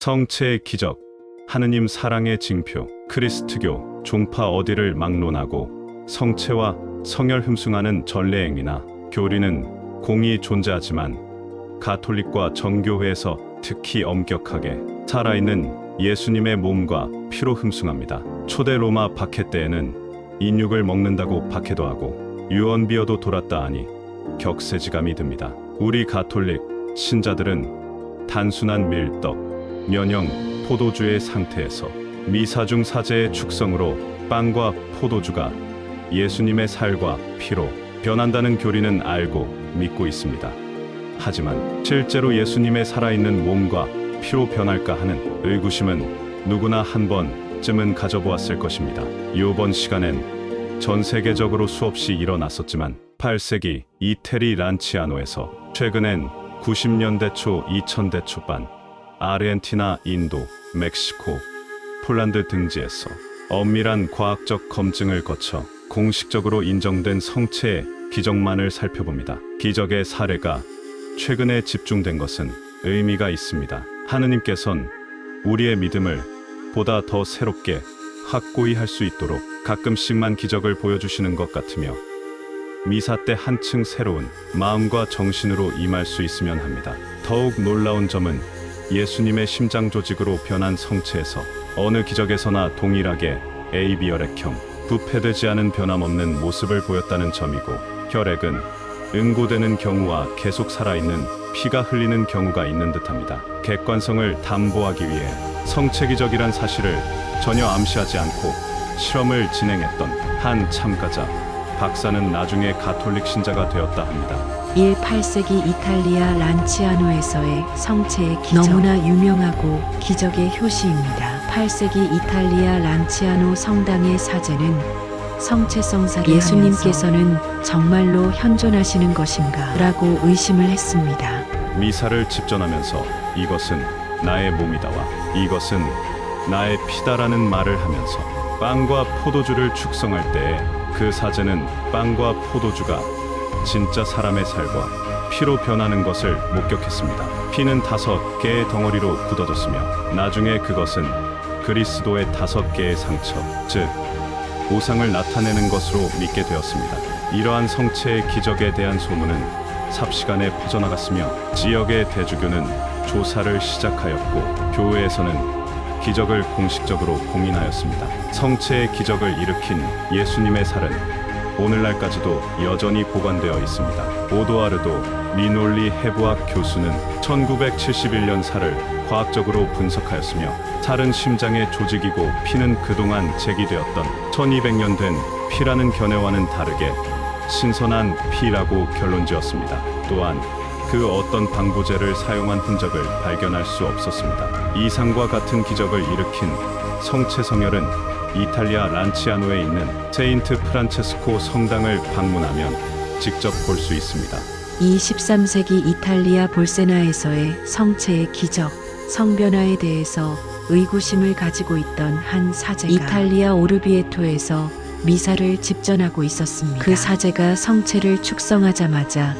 성체의 기적, 하느님 사랑의 징표. 크리스트교 종파 어디를 막론하고 성체와 성혈 흠숭하는 전례행위나 교리는 공히 존재하지만 가톨릭과 정교회에서 특히 엄격하게 살아있는 예수님의 몸과 피로 흠숭합니다. 초대 로마 박해 때에는 인육을 먹는다고 박해도 하고 유언비어도 돌았다 하니 격세지감이 듭니다. 우리 가톨릭 신자들은 단순한 밀떡, 면형, 포도주의 상태에서 미사 중 사제의 축성으로 빵과 포도주가 예수님의 살과 피로 변한다는 교리는 알고 믿고 있습니다. 하지만 실제로 예수님의 살아있는 몸과 피로 변할까 하는 의구심은 누구나 한 번쯤은 가져보았을 것입니다. 이번 시간엔 전 세계적으로 수없이 일어났었지만 8세기 이태리 란치아노에서 최근엔 90년대 초 2000대 초반 아르헨티나, 인도, 멕시코, 폴란드 등지에서 엄밀한 과학적 검증을 거쳐 공식적으로 인정된 성체의 기적만을 살펴봅니다. 기적의 사례가 최근에 집중된 것은 의미가 있습니다. 하느님께선 우리의 믿음을 보다 더 새롭게 확고히 할 수 있도록 가끔씩만 기적을 보여주시는 것 같으며 미사 때 한층 새로운 마음과 정신으로 임할 수 있으면 합니다. 더욱 놀라운 점은 예수님의 심장 조직으로 변한 성체에서 어느 기적에서나 동일하게 AB혈액형, 부패되지 않은 변함없는 모습을 보였다는 점이고, 혈액은 응고되는 경우와 계속 살아있는 피가 흘리는 경우가 있는 듯합니다. 객관성을 담보하기 위해 성체 기적이란 사실을 전혀 암시하지 않고 실험을 진행했던 한 참가자 박사는 나중에 가톨릭 신자가 되었다 합니다. 8세기 이탈리아 란치아노에서의 성체의 기적, 너무나 유명하고 기적의 효시입니다. 8세기 이탈리아 란치아노 성당의 사제는 성체성사를 예수님께서는 정말로 현존하시는 것인가 라고 의심을 했습니다. 미사를 집전하면서 이것은 나의 몸이다와 이것은 나의 피다라는 말을 하면서 빵과 포도주를 축성할 때에 그 사제는 빵과 포도주가 진짜 사람의 살과 피로 변하는 것을 목격했습니다. 피는 5개의 덩어리로 굳어졌으며 나중에 그것은 그리스도의 5개의 상처, 즉 우상을 나타내는 것으로 믿게 되었습니다. 이러한 성체의 기적에 대한 소문은 삽시간에 퍼져나갔으며 지역의 대주교는 조사를 시작하였고 교회에서는 기적을 공식적으로 공인하였습니다. 성체의 기적을 일으킨 예수님의 살은 오늘날까지도 여전히 보관되어 있습니다. 오도아르도 리놀리 해부학 교수는 1971년 살을 과학적으로 분석하였으며 살은 심장의 조직이고 피는 그동안 제기되었던 1200년 된 피라는 견해와는 다르게 신선한 피라고 결론지었습니다. 또한 그 어떤 방부제를 사용한 흔적을 발견할 수 없었습니다. 이상과 같은 기적을 일으킨 성체 성혈은 이탈리아 란치아노에 있는 세인트 프란체스코 성당을 방문하면 직접 볼 수 있습니다. 이 13세기 이탈리아 볼세나에서의 성체의 기적, 성변화에 대해서 의구심을 가지고 있던 한 사제가 이탈리아 오르비에토에서 미사를 집전하고 있었습니다. 그 사제가 성체를 축성하자마자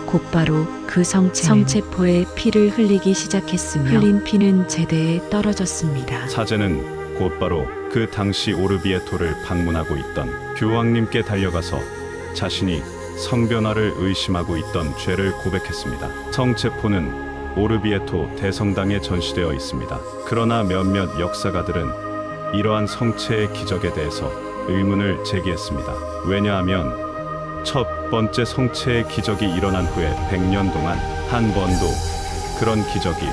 곧바로 그 성체포에 피를 흘리기 시작했으며 흘린 피는 제대에 떨어졌습니다. 사제는 곧바로 그 당시 오르비에토를 방문하고 있던 교황님께 달려가서 자신이 성변화를 의심하고 있던 죄를 고백했습니다. 성체포는 오르비에토 대성당에 전시되어 있습니다. 그러나 몇몇 역사가들은 이러한 성체의 기적에 대해서 의문을 제기했습니다. 왜냐하면 첫 번째 성체의 기적이 일어난 후에 100년 동안 한 번도 그런 기적이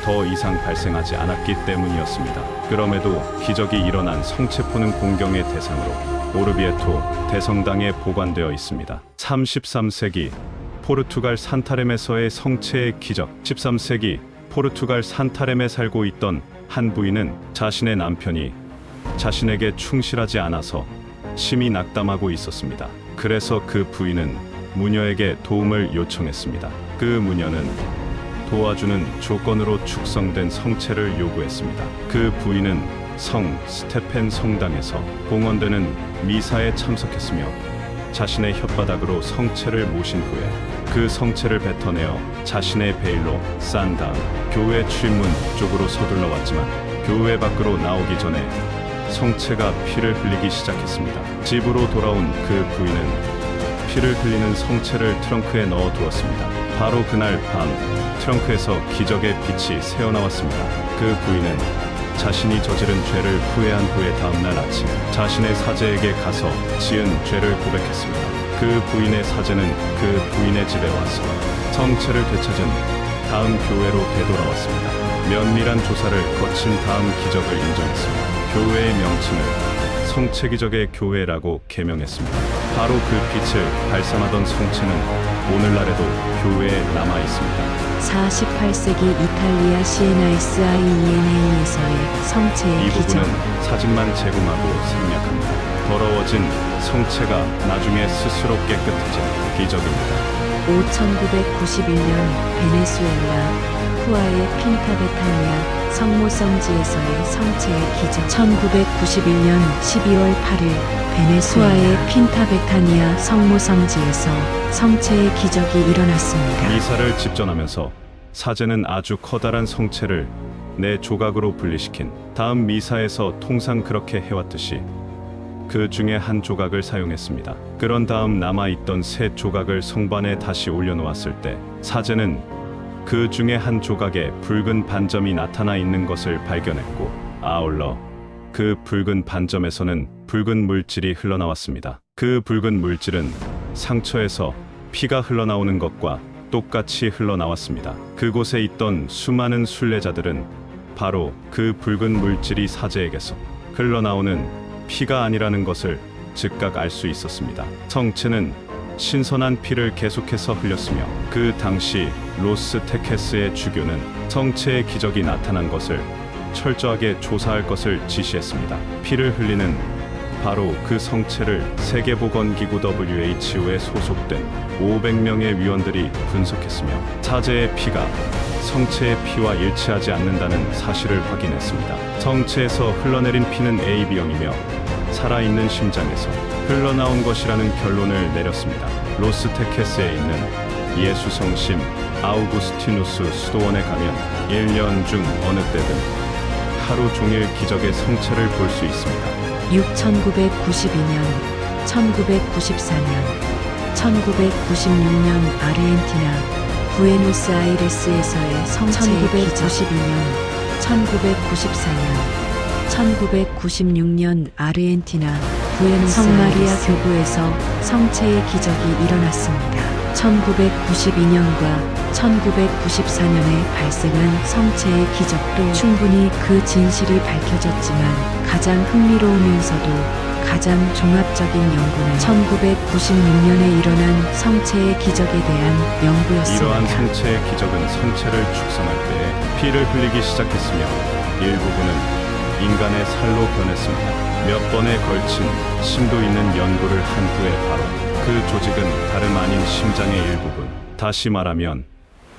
더 이상 발생하지 않았기 때문이었습니다. 그럼에도 기적이 일어난 성체포는 공경의 대상으로 오르비에토 대성당에 보관되어 있습니다. 33세기 포르투갈 산타렘에서의 성체의 기적. 13세기 포르투갈 산타렘에 살고 있던 한 부인은 자신의 남편이 자신에게 충실하지 않아서 심히 낙담하고 있었습니다. 그래서 그 부인은 무녀에게 도움을 요청했습니다. 그 무녀는 도와주는 조건으로 축성된 성체를 요구했습니다. 그 부인은 성 스테펜 성당에서 봉헌되는 미사에 참석했으며 자신의 혓바닥으로 성체를 모신 후에 그 성체를 뱉어내어 자신의 베일로 싼 다음 교회 출입문 쪽으로 서둘러 왔지만 교회 밖으로 나오기 전에 성체가 피를 흘리기 시작했습니다. 집으로 돌아온 그 부인은 피를 흘리는 성체를 트렁크에 넣어 두었습니다. 바로 그날 밤 트렁크에서 기적의 빛이 새어나왔습니다. 그 부인은 자신이 저지른 죄를 후회한 후에 다음날 아침 자신의 사제에게 가서 지은 죄를 고백했습니다. 그 부인의 사제는 그 부인의 집에 와서 성체를 되찾은 다음 교회로 되돌아왔습니다. 면밀한 조사를 거친 다음 기적을 인정했습니다. 교회의 명칭을 성체기적의 교회라고 개명했습니다. 바로 그 빛을 발산하던 성체는 오늘날에도 교회에 남아 있습니다. 48세기 이탈리아 시에나 SIENA에서의 성체의 이 기적. 부분은 사진만 제공하고 생략합니다. 더러워진 성체가 나중에 스스로 깨끗해진 기적입니다. 1991년 베네수엘라 쿠아의 핀타베타니아 성모성지에서의 성체의 기적. 1991년 12월 8일 베네수아의 핀타베타니아 성모성지에서 성체의 기적이 일어났습니다. 미사를 집전하면서 사제는 아주 커다란 성체를 네 조각으로 분리시킨 다음 미사에서 통상 그렇게 해왔듯이 그 중에 한 조각을 사용했습니다. 그런 다음 남아있던 세 조각을 성반에 다시 올려놓았을 때 사제는 그 중에 한 조각에 붉은 반점이 나타나 있는 것을 발견했고 아울러 그 붉은 반점에서는 붉은 물질이 흘러나왔습니다. 그 붉은 물질은 상처에서 피가 흘러나오는 것과 똑같이 흘러나왔습니다. 그곳에 있던 수많은 순례자들은 바로 그 붉은 물질이 사제에게서 흘러나오는 피가 아니라는 것을 즉각 알 수 있었습니다. 성체는 신선한 피를 계속해서 흘렸으며 그 당시 로스 테케스의 주교는 성체의 기적이 나타난 것을 철저하게 조사할 것을 지시했습니다. 피를 흘리는 바로 그 성체를 세계보건기구 WHO에 소속된 500명의 위원들이 분석했으며 사제의 피가 성체의 피와 일치하지 않는다는 사실을 확인했습니다. 성체에서 흘러내린 피는 AB형이며 살아있는 심장에서 흘러나온 것이라는 결론을 내렸습니다. 로스테케스에 있는 예수성심 아우구스티누스 수도원에 가면 1년 중 어느 때든 하루 종일 기적의 성체를 볼 수 있습니다. 1992년, 1994년, 1996년 아르헨티나 부에노스아이레스에서의 성체의 기적. 1992년, 1994년, 1996년 아르헨티나 부에노스아이레스 성마리아 교구에서 성체의 기적이 일어났습니다. 1992년과 1994년에 발생한 성체의 기적도 충분히 그 진실이 밝혀졌지만 가장 흥미로우면서도 가장 종합적인 연구는 1996년에 일어난 성체의 기적에 대한 연구였습니다. 이러한 성체의 기적은 성체를 축성할 때에 피를 흘리기 시작했으며 일부분은 인간의 살로 변했습니다. 몇 번에 걸친 심도 있는 연구를 한 후에 바로 그 조직은 다름 아닌 심장의 일부분, 다시 말하면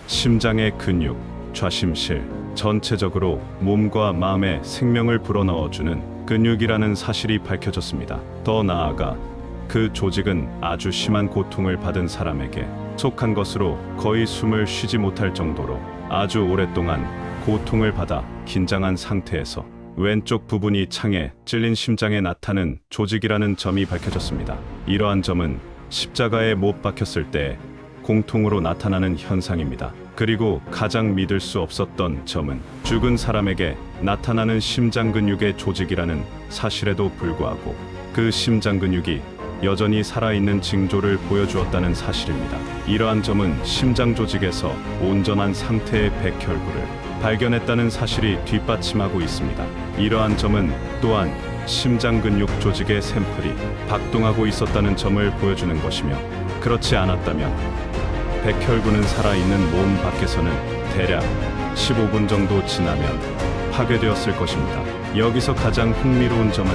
심장의 근육, 좌심실, 전체적으로 몸과 마음에 생명을 불어넣어주는 근육이라는 사실이 밝혀졌습니다. 더 나아가 그 조직은 아주 심한 고통을 받은 사람에게 속한 것으로 거의 숨을 쉬지 못할 정도로 아주 오랫동안 고통을 받아 긴장한 상태에서 왼쪽 부분이 창에 찔린 심장에 나타나는 조직이라는 점이 밝혀졌습니다. 이러한 점은 십자가에 못 박혔을 때 공통으로 나타나는 현상입니다. 그리고 가장 믿을 수 없었던 점은 죽은 사람에게 나타나는 심장 근육의 조직이라는 사실에도 불구하고 그 심장 근육이 여전히 살아있는 징조를 보여주었다는 사실입니다. 이러한 점은 심장 조직에서 온전한 상태의 백혈구를 발견했다는 사실이 뒷받침하고 있습니다. 이러한 점은 또한 심장 근육 조직의 샘플이 박동하고 있었다는 점을 보여주는 것이며 그렇지 않았다면 백혈구는 살아있는 몸 밖에서는 대략 15분 정도 지나면 파괴되었을 것입니다. 여기서 가장 흥미로운 점은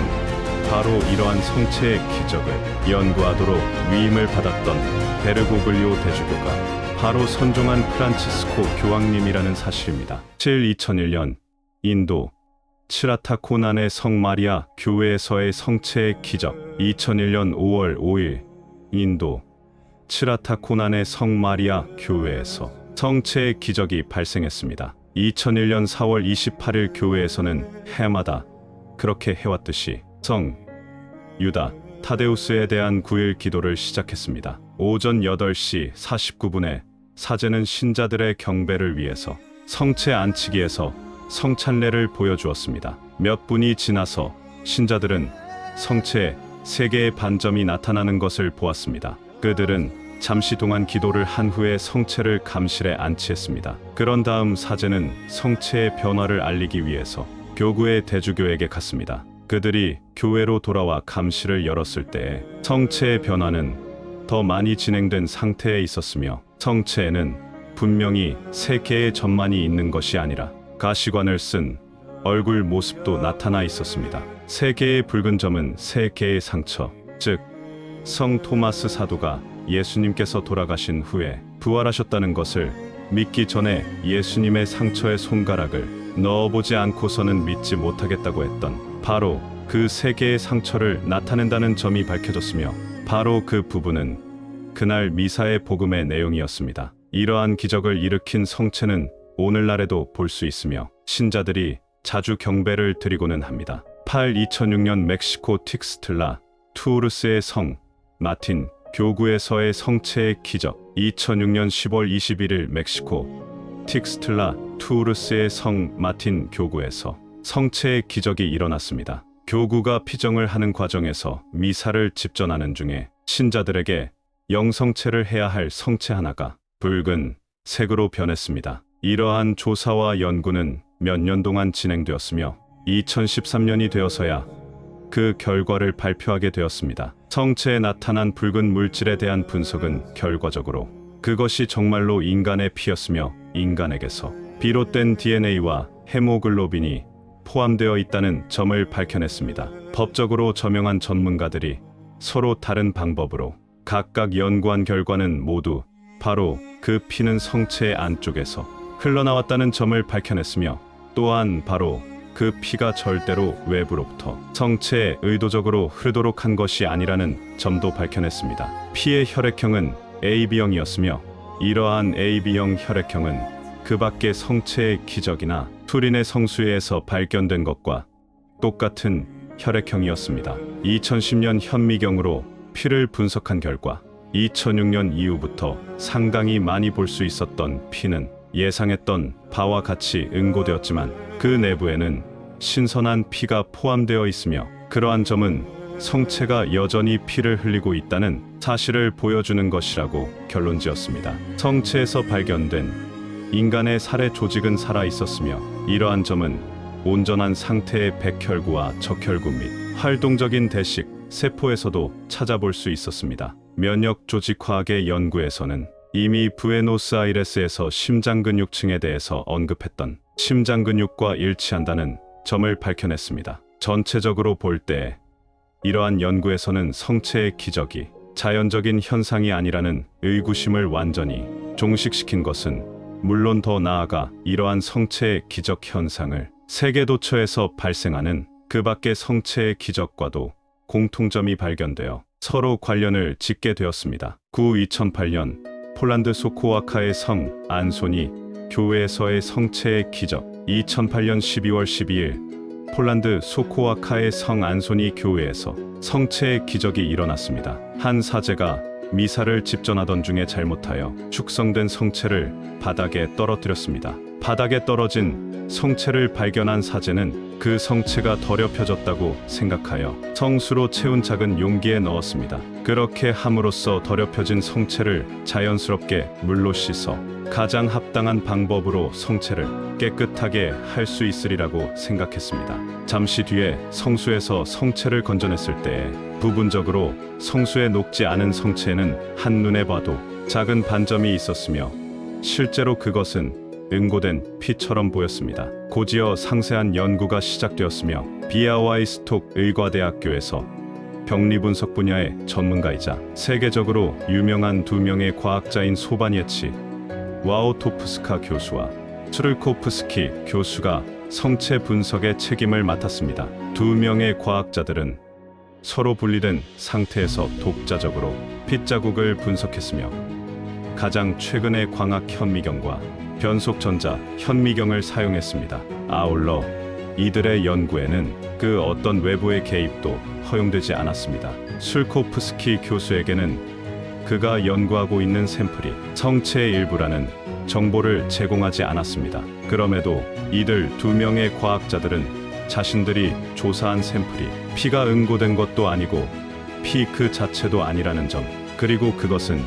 바로 이러한 성체의 기적을 연구하도록 위임을 받았던 베르고글리오 대주교가 바로 선종한 프란치스코 교황님이라는 사실입니다. 2001년 인도 칠라타코난의 성마리아 교회에서의 성체의 기적. 2001년 5월 5일 인도 치라타 코난의 성마리아 교회에서 성체의 기적이 발생했습니다. 2001년 4월 28일 교회에서는 해마다 그렇게 해왔듯이 성 유다 타데우스에 대한 9일 기도를 시작했습니다. 오전 8시 49분에 사제는 신자들의 경배를 위해서 성체 안치기에서 성찬례를 보여주었습니다. 몇 분이 지나서 신자들은 성체에 3개의 반점이 나타나는 것을 보았습니다. 그들은 잠시 동안 기도를 한 후에 성체를 감실에 안치했습니다. 그런 다음 사제는 성체의 변화를 알리기 위해서 교구의 대주교에게 갔습니다. 그들이 교회로 돌아와 감실을 열었을 때에 성체의 변화는 더 많이 진행된 상태에 있었으며 성체에는 분명히 3개의 점만이 있는 것이 아니라 가시관을 쓴 얼굴 모습도 나타나 있었습니다. 3개의 붉은 점은 3개의 상처, 즉 성 토마스 사도가 예수님께서 돌아가신 후에 부활하셨다는 것을 믿기 전에 예수님의 상처에 손가락을 넣어보지 않고서는 믿지 못하겠다고 했던 바로 그 3개의 상처를 나타낸다는 점이 밝혀졌으며 바로 그 부분은 그날 미사의 복음의 내용이었습니다. 이러한 기적을 일으킨 성체는 오늘날에도 볼 수 있으며 신자들이 자주 경배를 드리고는 합니다. 2006년 멕시코 틱스틀라 투르스의 성 마틴 교구에서의 성체의 기적. 2006년 10월 21일 멕시코 틱스틀라 투르스의 성 마틴 교구에서 성체의 기적이 일어났습니다. 교구가 피정을 하는 과정에서 미사를 집전하는 중에 신자들에게 영성체를 해야 할 성체 하나가 붉은 색으로 변했습니다. 이러한 조사와 연구는 몇 년 동안 진행되었으며 2013년이 되어서야 그 결과를 발표하게 되었습니다. 성체에 나타난 붉은 물질에 대한 분석은 결과적으로 그것이 정말로 인간의 피였으며 인간에게서 비롯된 DNA와 헤모글로빈이 포함되어 있다는 점을 밝혀냈습니다. 법적으로 저명한 전문가들이 서로 다른 방법으로 각각 연구한 결과는 모두 바로 그 피는 성체의 안쪽에서 흘러나왔다는 점을 밝혀냈으며 또한 바로 그 피가 절대로 외부로부터 성체에 의도적으로 흐르도록 한 것이 아니라는 점도 밝혀냈습니다. 피의 혈액형은 AB형이었으며 이러한 AB형 혈액형은 그 밖의 성체의 기적이나 투린의 성수에서 발견된 것과 똑같은 혈액형이었습니다. 2010년 현미경으로 피를 분석한 결과 2006년 이후부터 상당히 많이 볼 수 있었던 피는 예상했던 바와 같이 응고되었지만 그 내부에는 신선한 피가 포함되어 있으며 그러한 점은 성체가 여전히 피를 흘리고 있다는 사실을 보여주는 것이라고 결론지었습니다. 성체에서 발견된 인간의 살해 조직은 살아 있었으며 이러한 점은 온전한 상태의 백혈구와 적혈구 및 활동적인 대식, 세포에서도 찾아볼 수 있었습니다. 면역 조직화학의 연구에서는 이미 부에노스아이레스에서 심장근육층에 대해서 언급했던 심장근육과 일치한다는 점을 밝혀냈습니다. 전체적으로 볼 때 이러한 연구에서는 성체의 기적이 자연적인 현상이 아니라는 의구심을 완전히 종식시킨 것은 물론 더 나아가 이러한 성체의 기적 현상을 세계 도처에서 발생하는 그 밖의 성체의 기적과도 공통점이 발견되어 서로 관련을 짓게 되었습니다. 2008년 폴란드 소코와카의 성 안소니 교회에서의 성체의 기적. 2008년 12월 12일 폴란드 소코와카의 성 안소니 교회에서 성체의 기적이 일어났습니다. 한 사제가 미사를 집전하던 중에 잘못하여 축성된 성체를 바닥에 떨어뜨렸습니다. 바닥에 떨어진 성체를 발견한 사제는 그 성체가 더럽혀졌다고 생각하여 성수로 채운 작은 용기에 넣었습니다. 그렇게 함으로써 더럽혀진 성체를 자연스럽게 물로 씻어 가장 합당한 방법으로 성체를 깨끗하게 할 수 있으리라고 생각했습니다. 잠시 뒤에 성수에서 성체를 건져냈을 때 부분적으로 성수에 녹지 않은 성체에는 한눈에 봐도 작은 반점이 있었으며 실제로 그것은 응고된 피처럼 보였습니다. 곧이어 상세한 연구가 시작되었으며 비아와이스톡 의과대학교에서 병리분석 분야의 전문가이자 세계적으로 유명한 2명의 과학자인 소바니에치 와오토프스카 교수와 트르코프스키 교수가 성체 분석의 책임을 맡았습니다. 2명의 과학자들은 서로 분리된 상태에서 독자적으로 핏자국을 분석했으며 가장 최근의 광학 현미경과 변속전자 현미경을 사용했습니다. 아울러 이들의 연구에는 그 어떤 외부의 개입도 허용되지 않았습니다. 술코프스키 교수에게는 그가 연구하고 있는 샘플이 성체의 일부라는 정보를 제공하지 않았습니다. 그럼에도 이들 두 명의 과학자들은 자신들이 조사한 샘플이 피가 응고된 것도 아니고 피 그 자체도 아니라는 점, 그리고 그것은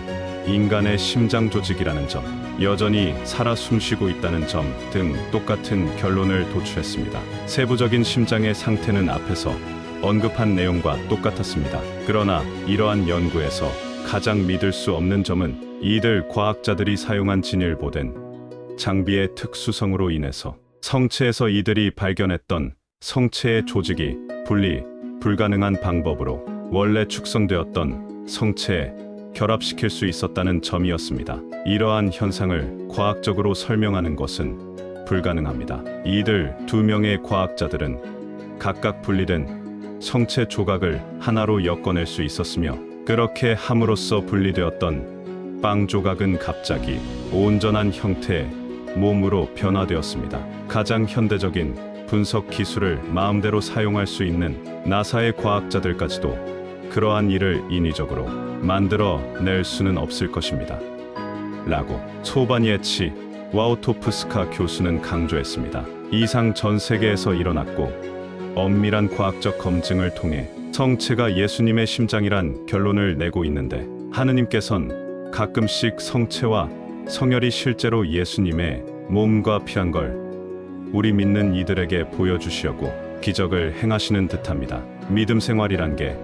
인간의 심장 조직이라는 점, 여전히 살아 숨쉬고 있다는 점 등 똑같은 결론을 도출했습니다. 세부적인 심장의 상태는 앞에서 언급한 내용과 똑같았습니다. 그러나 이러한 연구에서 가장 믿을 수 없는 점은 이들 과학자들이 사용한 진일보된 장비의 특수성으로 인해서 성체에서 이들이 발견했던 성체의 조직이 분리 불가능한 방법으로 원래 축성되었던 성체에 결합시킬 수 있었다는 점이었습니다. 이러한 현상을 과학적으로 설명하는 것은 불가능합니다. 이들 두 명의 과학자들은 각각 분리된 성체 조각을 하나로 엮어낼 수 있었으며 그렇게 함으로써 분리되었던 빵 조각은 갑자기 온전한 형태의 몸으로 변화되었습니다. 가장 현대적인 분석 기술을 마음대로 사용할 수 있는 나사의 과학자들까지도 그러한 일을 인위적으로 만들어 낼 수는 없을 것입니다. 라고 소바니에치 와우토프스카 교수는 강조했습니다. 이상 전 세계에서 일어났고 엄밀한 과학적 검증을 통해 성체가 예수님의 심장이란 결론을 내고 있는데 하느님께선 가끔씩 성체와 성혈이 실제로 예수님의 몸과 피한 걸 우리 믿는 이들에게 보여주시려고 기적을 행하시는 듯합니다. 믿음 생활이란 게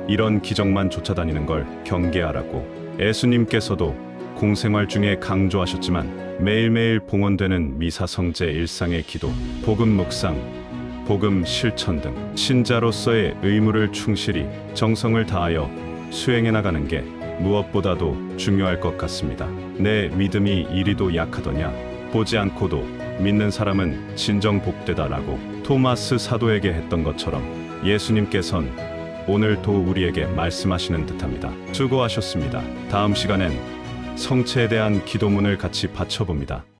이런 기적만 쫓아다니는 걸 경계하라고 예수님께서도 공생활 중에 강조하셨지만 매일매일 봉헌되는 미사성제 일상의 기도, 복음 묵상, 복음 실천 등 신자로서의 의무를 충실히 정성을 다하여 수행해 나가는 게 무엇보다도 중요할 것 같습니다. 내 믿음이 이리도 약하더냐? 보지 않고도 믿는 사람은 진정 복되다라고 토마스 사도에게 했던 것처럼 예수님께선 오늘도 우리에게 말씀하시는 듯합니다. 수고하셨습니다. 다음 시간엔 성체에 대한 기도문을 같이 바쳐봅니다.